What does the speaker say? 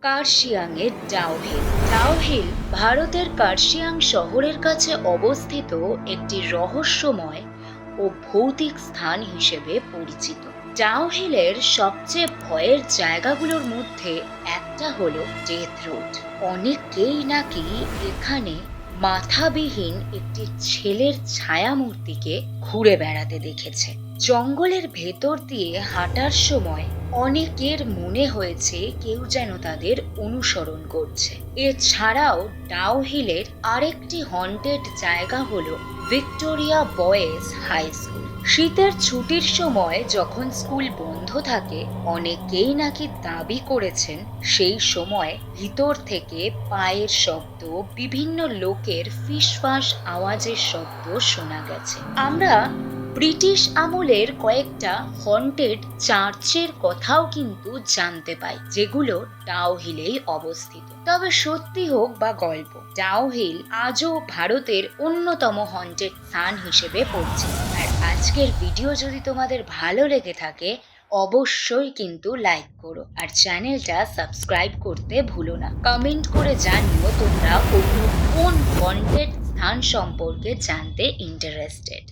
কার্শিয়াংয়ের ডাউহিল। ডাউহিল ভারতের কার্শিয়াং শহরের কাছে অবস্থিত একটি রহস্যময় ও ভৌতিক স্থান হিসেবে পরিচিত। ডাউহিলের সবচেয়ে ভয়ের জায়গাগুলোর মধ্যে একটা হলো ডেথ রোড। অনেকেই নাকি এখানে মাথাবিহীন একটি ছেলের ছায়ামূর্তিকে ঘুরে বেড়াতে দেখেছে। জঙ্গলের ভেতর দিয়ে হাঁটার সময় অনেকের মনে হয়েছে কেউ যেন তাদের অনুসরণ করছে। এছাড়াও ডাউহিলের আরেকটি হন্টেড জায়গা হলো ভিক্টোরিয়া বয়েজ হাই স্কুল। শীতের ছুটির সময় যখন স্কুল বন্ধ থাকে, অনেকেই নাকি দাবি করেছেন সেই সময় ভিতর থেকে পায়ের শব্দ, বিভিন্ন লোকের ফিসফাস আওয়াজের শব্দ শোনা গেছে। আমরা ব্রিটিশ আমলের কয়েকটা হন্টেড চার্চের কথাও কিন্তু জানতে পাই, যেগুলো ডাউহিলেই অবস্থিত। তবে সত্যি হোক বা গল্প, ডাউহিল আজও ভারতের অন্যতম হন্টেড স্থান হিসেবে পরিচিত। আর আজকের ভিডিও যদি তোমাদের ভালো লেগে থাকে, অবশ্যই কিন্তু লাইক করো আর চ্যানেলটা সাবস্ক্রাইব করতে ভুলো না। কমেন্ট করে জানিও তোমরা অন্য কোন হন্টেড স্থান সম্পর্কে জানতে ইন্টারেস্টেড।